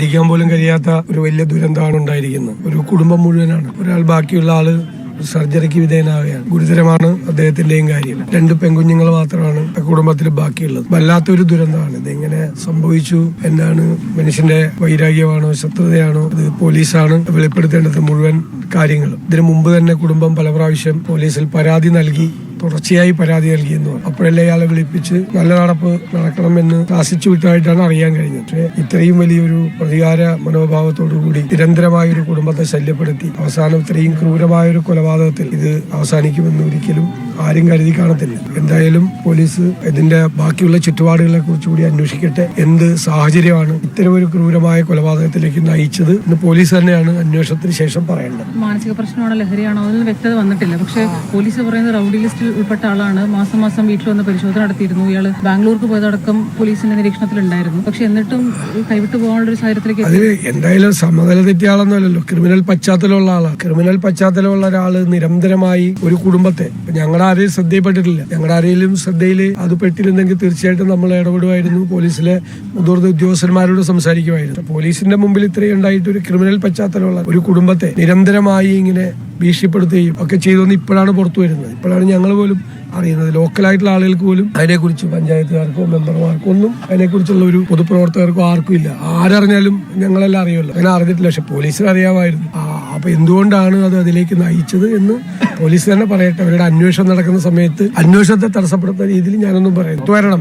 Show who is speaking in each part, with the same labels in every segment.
Speaker 1: ഇരിക്കാൻ പോലും കഴിയാത്ത ഒരു വലിയ ദുരന്തമാണ് ഉണ്ടായിരിക്കുന്നത്. ഒരു കുടുംബം മുഴുവനാണ്. ഒരാൾ ബാക്കിയുള്ള ആള് സർജറിക്ക് വിധേയനാവുകയാണ്. ഗുരുതരമാണ് അദ്ദേഹത്തിന്റെയും കാര്യം. 2 പെൺകുഞ്ഞുങ്ങൾ മാത്രമാണ് കുടുംബത്തിൽ ബാക്കിയുള്ളത്. വല്ലാത്തൊരു ദുരന്തമാണ്. ഇതെങ്ങനെ സംഭവിച്ചു? എന്താണ്? മനുഷ്യന്റെ വൈരാഗ്യമാണോ, ശത്രുതയാണോ? ഇത് പോലീസാണ് വെളിപ്പെടുത്തേണ്ടത് മുഴുവൻ കാര്യങ്ങളും. ഇതിനു മുമ്പ് തന്നെ കുടുംബം പല പ്രാവശ്യം പോലീസിൽ പരാതി നൽകി, തുടർച്ചയായി പരാതി നൽകിയെന്ന് പറഞ്ഞു. അപ്പോഴല്ലേ ഇയാളെ വിളിപ്പിച്ച് നല്ല നടപ്പ് നടക്കണമെന്ന് ശാസിച്ചു വിട്ടതായിട്ടാണ് അറിയാൻ കഴിഞ്ഞത്. പക്ഷേ ഇത്രയും വലിയൊരു പ്രതികാര മനോഭാവത്തോടുകൂടി നിരന്തരമായ ഒരു കുടുംബത്തെ ശല്യപ്പെടുത്തി അവസാനം ഇത്രയും ക്രൂരമായ ഒരു കൊലപാതകത്തിൽ ഇത് അവസാനിക്കുമെന്ന് ഒരിക്കലും ആരും കരുതി കാണത്തില്ല. എന്തായാലും പോലീസ് ഇതിന്റെ ബാക്കിയുള്ള ചുറ്റുപാടുകളെ കുറിച്ചുകൂടി അന്വേഷിക്കട്ടെ. എന്ത് സാഹചര്യമാണ് ഇത്തരം ഒരു ക്രൂരമായ കൊലപാതകത്തിലേക്ക് നയിച്ചത് എന്ന് പോലീസ് തന്നെയാണ് അന്വേഷണത്തിന് ശേഷം പറയേണ്ടത്.
Speaker 2: മാനസിക പ്രശ്നമാണോ, ലഹരിയാണോ, അതിൽ വ്യക്തത വന്നിട്ടില്ല. പക്ഷേ പോലീസ് പറയുന്നത് റൌഡി ലിസ്റ്റിൽ ഉൾപ്പെട്ട ആളാണ്. മാസം വീട്ടിൽ വന്ന് പരിശോധന നടത്തിയിരുന്നു. ഇയാള് ബാംഗ്ലൂർക്ക് പോയതടക്കം പോലീസിന്റെ നിരീക്ഷണത്തിലുണ്ടായിരുന്നു. പക്ഷെ എന്നിട്ടും കൈവിട്ടു പോകാനുള്ള ഒരു സാഹചര്യത്തിലേക്ക്
Speaker 1: അത് എന്തായാലും സമനില തെറ്റിയ ആളൊന്നുമല്ലല്ലോ. ക്രിമിനൽ പശ്ചാത്തലമുള്ള ആളാണ്. ക്രിമിനൽ പശ്ചാത്തലമുള്ള ഒരാള് നിരന്തരമായി ഒരു കുടുംബത്തെ, ഞങ്ങളുടെ ആരെയും ശ്രദ്ധയിൽപ്പെട്ടിട്ടില്ല. ഞങ്ങളുടെ ആരെയും ശ്രദ്ധയിൽ അത് പെട്ടിരുന്നെങ്കിൽ തീർച്ചയായിട്ടും നമ്മൾ ഇടപെടുമായിരുന്നു. പോലീസിലെ മുതിർന്ന ഉദ്യോഗസ്ഥന്മാരോട് സംസാരിക്കുമായിരുന്നു. പോലീസിന്റെ മുമ്പിൽ ഇത്രയും ഉണ്ടായിട്ട് ഒരു ക്രിമിനൽ പശ്ചാത്തലമുള്ള ഒരു കുടുംബത്തെ നിരന്തരമായി ഇങ്ങനെ ഭീഷണിപ്പെടുത്തുകയും ഒക്കെ ചെയ്തുകൊണ്ട് ഇപ്പോഴാണ് പുറത്തു വരുന്നത്. ഇപ്പോഴാണ് ഞങ്ങൾ പോലും അറിയുന്നത്. ലോക്കലായിട്ടുള്ള ആളുകൾക്ക് പോലും അതിനെക്കുറിച്ച്, പഞ്ചായത്തുകാർക്കോ മെമ്പർമാർക്കോ ഒന്നും അതിനെക്കുറിച്ചുള്ള ഒരു പൊതുപ്രവർത്തകർക്കോ ആർക്കും ഇല്ല. ആരറിഞ്ഞാലും ഞങ്ങളെല്ലാം അറിയുമല്ലോ. അങ്ങനെ അറിഞ്ഞിട്ടില്ല. പക്ഷെ പോലീസിന് അറിയാമായിരുന്നു. അപ്പൊ എന്തുകൊണ്ടാണ് അത് അതിലേക്ക് നയിച്ചത് എന്ന് പോലീസ് തന്നെ പറയട്ടെ. അവരുടെ അന്വേഷണം നടക്കുന്ന സമയത്ത് അന്വേഷണത്തെ തടസ്സപ്പെടുത്തുന്ന രീതിയിൽ ഞാനൊന്നും പറയുന്നു. പുറത്തു വരണം,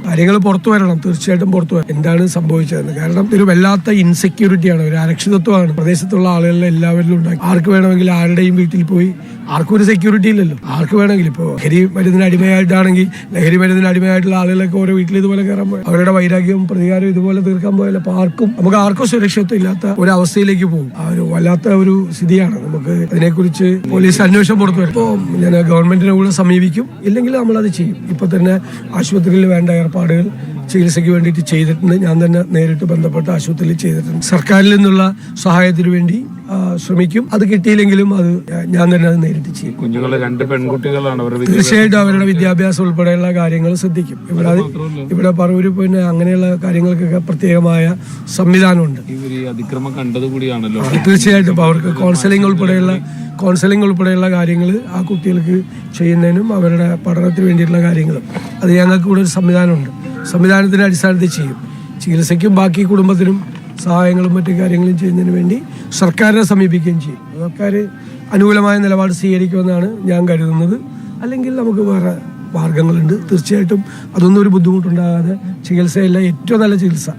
Speaker 1: കാര്യങ്ങൾ പുറത്തു വരണം. തീർച്ചയായിട്ടും പുറത്തു വരണം എന്താണ് സംഭവിച്ചതെന്ന്. കാരണം ഒരു വല്ലാത്ത ഇൻസെക്യൂരിറ്റിയാണ്, ഒരു അരക്ഷിതത്വമാണ് പ്രദേശത്തുള്ള ആളുകളിലെ എല്ലാവരിലും ഉണ്ടാക്കി. ആർക്ക് വേണമെങ്കിൽ ആരുടെയും വീട്ടിൽ പോയി, ആർക്കും ഒരു സെക്യൂരിറ്റി ഇല്ലല്ലോ. ആർക്ക് വേണമെങ്കിലും ഇപ്പോൾ ലഹരി മരുന്നിന് അടിമയായിട്ടാണെങ്കിൽ ലഹരി മരുന്നിന് അടിമയായിട്ടുള്ള ആളുകളൊക്കെ ഓരോ വീട്ടിൽ ഇതുപോലെ കയറാൻ പോയി അവരുടെ വൈരാഗ്യവും പ്രതികാരവും ഇതുപോലെ തീർക്കാൻ പോയല്ലോ. അപ്പൊ നമുക്ക് ആർക്കും സുരക്ഷിതത്വം ഇല്ലാത്ത ഒരു അവസ്ഥയിലേക്ക് പോകും. ആ ഒരു വല്ലാത്ത ഒരു സ്ഥിതിയാണ്. നമുക്ക് അതിനെക്കുറിച്ച് പോലീസ് അന്വേഷണം പുറത്തു വരും. ഇപ്പോൾ ഞാൻ ഗവൺമെന്റിനെ കൂടെ സമീപിക്കും. ഇല്ലെങ്കിൽ നമ്മളത് ചെയ്യും. ഇപ്പൊ തന്നെ ആശുപത്രിയിൽ വേണ്ട ഏർപ്പാടുകൾ ചികിത്സയ്ക്ക് വേണ്ടിയിട്ട് ചെയ്തിട്ടുണ്ട്. ഞാൻ തന്നെ നേരിട്ട് ബന്ധപ്പെട്ട ആശുപത്രിയിൽ ചെയ്തിട്ടുണ്ട്. സർക്കാരിൽ നിന്നുള്ള സഹായത്തിന് വേണ്ടി ശ്രമിക്കും. അത് കിട്ടിയില്ലെങ്കിലും അത് ഞാൻ തന്നെ അത് നേരിട്ട് ചെയ്യും.
Speaker 3: കുഞ്ഞുങ്ങളെ 2 പെൺകുട്ടികളാണ്.
Speaker 1: തീർച്ചയായിട്ടും അവരുടെ വിദ്യാഭ്യാസം ഉൾപ്പെടെയുള്ള കാര്യങ്ങൾ ശ്രദ്ധിക്കും. ഇവിടെ പറവൂര് പിന്നെ അങ്ങനെയുള്ള കാര്യങ്ങൾക്കൊക്കെ പ്രത്യേകമായ സംവിധാനമുണ്ട്.
Speaker 3: അതിക്രമം കണ്ടത് കൂടിയാണല്ലോ.
Speaker 1: തീർച്ചയായിട്ടും അവർക്ക് കൗൺസിലിംഗ് ഉൾപ്പെടെയുള്ള കാര്യങ്ങൾ ആ കുട്ടികൾക്ക് ചെയ്യുന്നതിനും അവരുടെ പഠനത്തിന് വേണ്ടിയിട്ടുള്ള കാര്യങ്ങളും അത് ഞങ്ങൾക്ക് ഇവിടെ ഒരു സംവിധാനമുണ്ട്. സംവിധാനത്തിന്റെ അടിസ്ഥാനത്തിൽ ചെയ്യും. ചികിത്സയ്ക്കും ബാക്കി കുടുംബത്തിനും സഹായങ്ങളും മറ്റു കാര്യങ്ങളും ചെയ്യുന്നതിന് വേണ്ടി സർക്കാരിനെ സമീപിക്കുകയും ചെയ്യും. സർക്കാർ അനുകൂലമായ നിലപാട് സ്വീകരിക്കുമെന്നാണ് ഞാൻ കരുതുന്നത്. അല്ലെങ്കിൽ നമുക്ക് വേറെ മാർഗങ്ങളുണ്ട്. തീർച്ചയായിട്ടും അതൊന്നും ഒരു ബുദ്ധിമുട്ടുണ്ടാകാതെ ചികിത്സയല്ല, ഏറ്റവും നല്ല ചികിത്സ